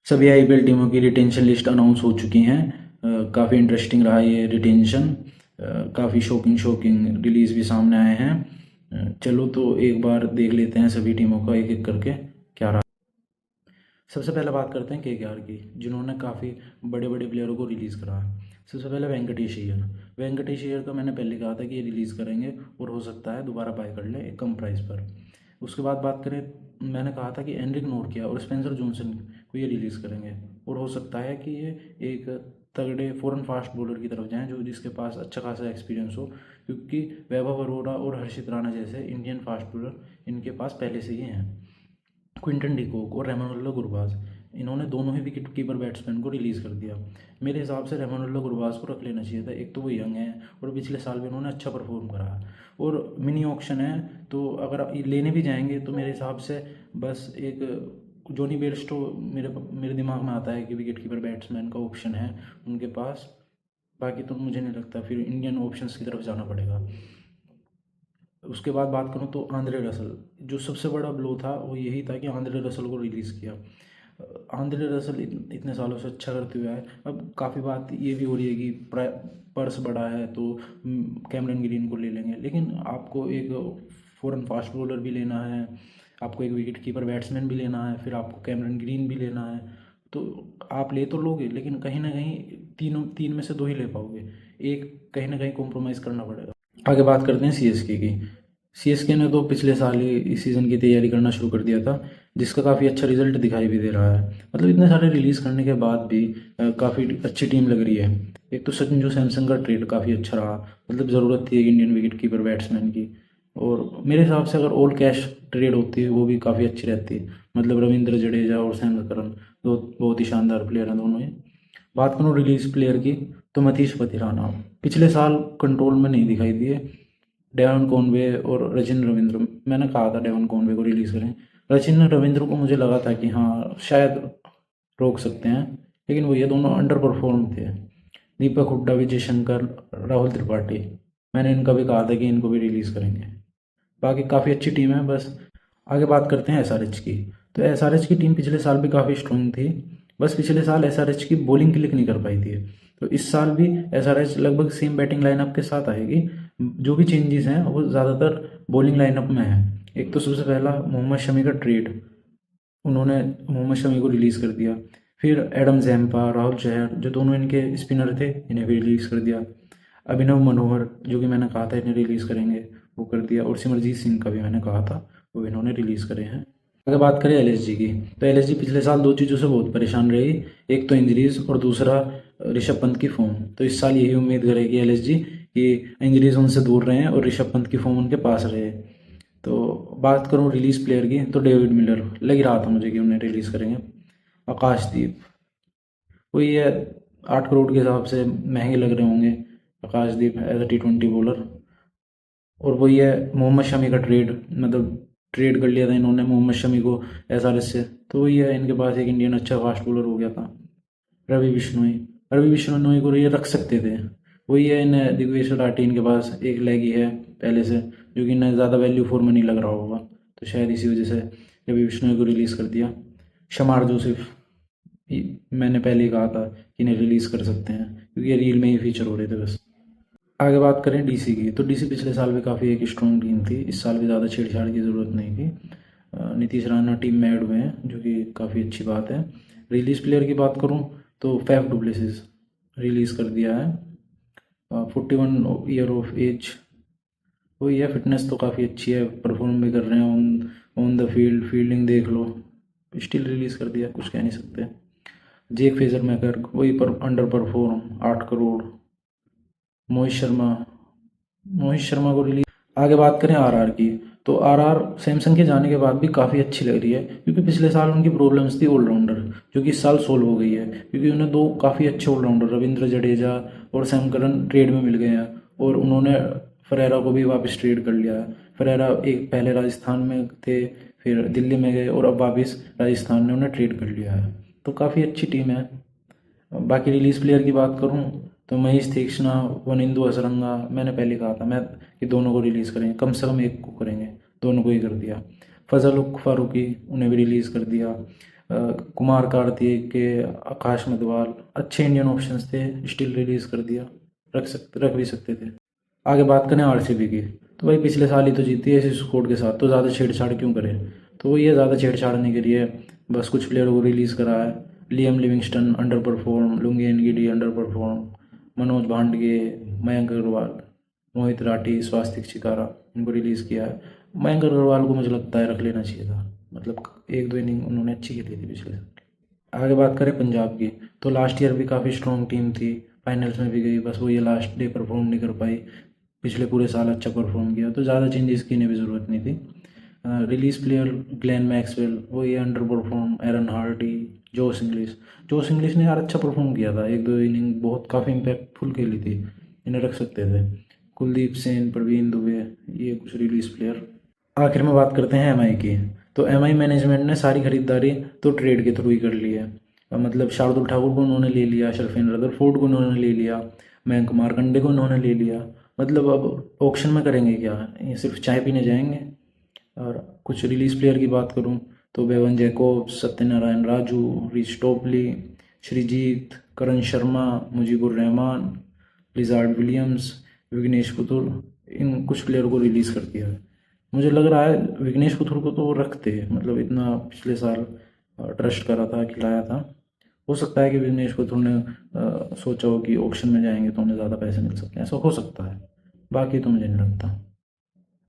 सभी आईपीएल टीमों की रिटेंशन लिस्ट अनाउंस हो चुकी हैं। काफ़ी इंटरेस्टिंग रहा ये रिटेंशन। काफ़ी शॉकिंग शॉकिंग रिलीज भी सामने आए हैं। चलो तो एक बार देख लेते हैं सभी टीमों का एक एक करके क्या रहा। सबसे पहले बात करते हैं केकेआर की, जिन्होंने काफ़ी बड़े बड़े प्लेयरों को रिलीज़ करा। सबसे पहले वेंकटेश अय्यर। वेंकटेश अय्यर का मैंने पहले कहा था कि ये रिलीज़ करेंगे और हो सकता है दोबारा बाय कर लें एक कम प्राइस पर। उसके बाद बात करें, मैंने कहा था कि एनरिक नोर्किया और स्पेंसर जॉनसन को ये रिलीज़ करेंगे और हो सकता है कि ये एक तगड़े फॉरन फास्ट बॉलर की तरफ जाएं जो जिसके पास अच्छा खासा एक्सपीरियंस हो, क्योंकि वैभव अरोड़ा और हर्षित राणा जैसे इंडियन फास्ट बॉलर इनके पास पहले से ही हैं। क्विंटन डिकॉक और रेमानुल्लाह गुरबाज, इन्होंने दोनों ही विकेट कीपर बैट्समैन को रिलीज़ कर दिया। मेरे हिसाब से रेमानुल्लाह गुरबाज को रख लेना चाहिए था। एक तो वो यंग है और पिछले साल भी उन्होंने अच्छा परफॉर्म करा और मिनी ऑक्शन है, तो अगर आप लेने भी जाएंगे तो मेरे हिसाब से बस एक जॉनी बेयरस्टो मेरे दिमाग में आता है कि विकेट कीपर बैट्समैन का ऑप्शन है उनके पास। बाकी तो मुझे नहीं लगता, फिर इंडियन ऑप्शंस की तरफ जाना पड़ेगा। उसके बाद बात करूँ तो आंद्रे रसल, जो सबसे बड़ा ब्लो था वो यही था कि आंद्रे रसल को रिलीज़ किया। आंद्रे रसल इतने सालों से अच्छा करते हुए आए। अब काफ़ी बात ये भी हो रही है कि पर्स बड़ा है तो कैमरन ग्रीन को ले लेंगे, लेकिन आपको एक फॉरन फास्ट बॉलर भी लेना है, आपको एक विकेट कीपर बैट्समैन भी लेना है, फिर आपको कैमरन ग्रीन भी लेना है, तो आप ले तो लोगे लेकिन कहीं ना कहीं तीन में से दो ही ले पाओगे। एक कहीं ना कहीं कॉम्प्रोमाइज़ करना पड़ेगा। आगे बात करते हैं सीएसके की। सीएसके ने तो पिछले साल ही इस सीज़न की तैयारी करना शुरू कर दिया था, जिसका काफ़ी अच्छा रिजल्ट दिखाई भी दे रहा है। मतलब इतने सारे रिलीज़ करने के बाद भी काफ़ी अच्छी टीम लग रही है। एक तो संजू सैमसन का ट्रेड काफ़ी अच्छा रहा, मतलब ज़रूरत थी एक इंडियन विकेट कीपर बैट्समैन की, और मेरे हिसाब से अगर ऑल कैश ट्रेड होती है वो भी काफ़ी अच्छी रहती है। मतलब रविंद्र जडेजा और संगकरन दो बहुत ही शानदार प्लेयर हैं दोनों ही। बात करूँ रिलीज प्लेयर की, तो मतीश पथिराना पिछले साल कंट्रोल में नहीं दिखाई दिए। डेवन कॉनवे और रचिन रविंद्र, मैंने कहा था डेवन कॉनवे को रिलीज़ करें। रचिन रविंद्र को मुझे लगा था कि हाँ शायद रोक सकते हैं, लेकिन वो ये दोनों अंडर परफॉर्म थे। दीपक हुड्डा, विजय शंकर, राहुल त्रिपाठी, मैंने इनका भी कहा था कि इनको भी रिलीज़ करेंगे। बाकी काफ़ी अच्छी टीम है। बस आगे बात करते हैं एसआरएच की। तो एसआरएच की टीम पिछले साल भी काफ़ी स्ट्रॉन्ग थी, बस पिछले साल एसआरएच की बॉलिंग क्लिक नहीं कर पाई थी। तो इस साल भी एसआरएच लगभग सेम बैटिंग लाइनअप के साथ आएगी। जो भी चेंजेस हैं वो ज़्यादातर बॉलिंग लाइनअप में है। एक तो सबसे पहला मोहम्मद शमी का ट्रेड, उन्होंने मोहम्मद शमी को रिलीज़ कर दिया। फिर एडम जैम्पा, राहुल चहर, जो दोनों इनके स्पिनर थे, इन्हें भी रिलीज़ कर दिया। अभिनव मनोहर, जो कि मैंने कहा था इन्हें रिलीज़ करेंगे, वो कर दिया। और सिमरजीत सिंह का भी मैंने कहा था, वो इन्होंने रिलीज़ करे हैं। अगर बात करें एलएसजी की, तो एलएसजी पिछले साल दो चीज़ों से बहुत परेशान रही। एक तो इंजरीज और दूसरा ऋषभ पंत की फॉर्म। तो इस साल यही उम्मीद करेगी एलएसजी कि इंजरीज उनसे दूर रहें और ऋषभ पंत की फॉर्म उनके पास रहे। तो बात करूँ रिलीज प्लेयर की, तो डेविड मिलर लग ही रहा था मुझे कि उन्हें रिलीज़ करेंगे। आकाशदीप, वही है 8 करोड़ के हिसाब से महंगे लग रहे होंगे आकाशदीप एज अ T20 बॉलर। और वही है मोहम्मद शमी का ट्रेड, मतलब ट्रेड कर लिया था इन्होंने मोहम्मद शमी को एसआरएच से, तो वही है इनके पास एक इंडियन अच्छा फास्ट बॉलर हो गया था। रवि बिश्नोई, रवि बिश्नोई को ये रख सकते थे। वही है इन्हें दिग्वेश राठी, इनके पास एक लेग ही है पहले से, जो कि इन्हें ज़्यादा वैल्यू फॉर मनी लग रहा होगा, तो शायद इसी वजह से रवि बिश्नोई को रिलीज़ कर दिया। शमार जोसेफ, मैंने पहले ही कहा था कि इन्हें रिलीज़ कर सकते हैं क्योंकि ये रील में ही फीचर हो रहे थे बस। आगे बात करें डीसी की, तो डीसी पिछले साल भी काफ़ी एक स्ट्रॉन्ग टीम थी। इस साल भी ज़्यादा छेड़छाड़ की ज़रूरत नहीं थी। नीतीश राणा टीम में ऐड हुए हैं, जो कि काफ़ी अच्छी बात है। रिलीज प्लेयर की बात करूं तो फैफ डुप्लेसिस रिलीज़ कर दिया है। 41 ईयर ऑफ एज, वही है, फिटनेस तो काफ़ी अच्छी है, परफॉर्म भी कर रहे हैं on on the field, fielding देख लो, स्टिल रिलीज़ कर दिया, कुछ कह नहीं सकते। जेक फेजर मैकर वही पर अंडर परफॉर्म, 8 करोड़। मोहित शर्मा, मोहित शर्मा को रिलीज। आगे बात करें आरआर की, तो आरआर सैमसंग के जाने के बाद भी काफ़ी अच्छी लग रही है, क्योंकि पिछले साल उनकी प्रॉब्लम्स थी ऑलराउंडर, जो कि इस साल सोल्व हो गई है, क्योंकि उन्हें दो काफ़ी अच्छे ऑलराउंडर रविंद्र जडेजा और सैम करन ट्रेड में मिल गए हैं, और उन्होंने फरेरा को भी वापस ट्रेड कर लिया है। फरेरा एक पहले राजस्थान में थे, फिर दिल्ली में गए, और अब वापस राजस्थान ने उन्हें ट्रेड कर लिया है, तो काफ़ी अच्छी टीम है। बाकी रिलीज प्लेयर की बात करूं तो महेश तीक्ष्णा, वनिंदु हसरंगा, मैंने पहले कहा था मैं कि दोनों को रिलीज़ करेंगे, कम से कम एक को करेंगे, दोनों को ही कर दिया। फजल उक फारूकी, उन्हें भी रिलीज़ कर दिया। कुमार कार्तिक के, आकाश मधवाल अच्छे इंडियन ऑप्शंस थे, स्टिल रिलीज़ कर दिया। रख भी सकते थे। आगे बात करें आरसीबी की, तो भाई पिछले साल ही तो जीती है इसी स्कोर के साथ, तो ज़्यादा छेड़छाड़ क्यों करें। तो ये ज़्यादा छेड़छाड़ नहीं करी है, बस कुछ प्लेयरों को रिलीज़ करा है। Liam Livingstone underperform, Lungi Ngidi underperform, Manoj Bhandage, Mayank Agarwal, Mohit Rathee, Swastik Chikara, इनको रिलीज़ किया है। मयंक अग्रवाल को मुझे लगता है रख लेना चाहिए था, मतलब 1-2 इनिंग उन्होंने अच्छी खेली थी पिछले साल। आगे बात करें पंजाब की, तो लास्ट ईयर भी काफ़ी स्ट्रॉन्ग टीम थी, फाइनल्स में भी गई, बस वो ये लास्ट डे परफॉर्म नहीं कर पाई। पिछले पूरे साल अच्छा परफॉर्म किया, तो ज़्यादा चेंजेस की भी ज़रूरत नहीं थी। रिलीज प्लेयर ग्लेन मैक्सवेल, वो ये अंडर परफॉर्म, एरन हार्डी, जोश इंग्लिश ने यार अच्छा परफॉर्म किया था, 1-2 इनिंग बहुत काफ़ी इम्पैक्टफुल खेली थी, इन्हें रख सकते थे। कुलदीप सेन, प्रवीण दुबे, ये कुछ रिलीज प्लेयर। आखिर में बात करते हैं एमआई की, तो एमआई मैनेजमेंट ने सारी खरीदारी तो ट्रेड के थ्रू ही कर ली है। मतलब शार्दुल ठाकुर को उन्होंने ले लिया, शर्फेन रदरफोर्ड को उन्होंने ले लिया, मयंक मार्कंडे को उन्होंने ले लिया। मतलब अब ऑक्शन में करेंगे क्या, ये सिर्फ चाय पीने जाएंगे। और कुछ रिलीज प्लेयर की बात करूं तो Bevon Jacobs, Satyanarayana Raju, Reece Topley, Sreejith, Karan Sharma, Mujeebur Rahman, Lizaad Williams, Vignesh Puthur, इन कुछ प्लेयर को रिलीज़ कर दिया है। मुझे लग रहा है विग्नेश पुथुर को तो वो रखते, मतलब इतना पिछले साल ट्रस्ट करा था, खिलाया था। हो सकता है कि विग्नेश पुथुर ने सोचा हो कि ऑक्शन में जाएंगे तो उन्हें ज़्यादा पैसे मिल सकते हैं, ऐसा हो सकता है, बाकी तो मुझे नहीं लगता।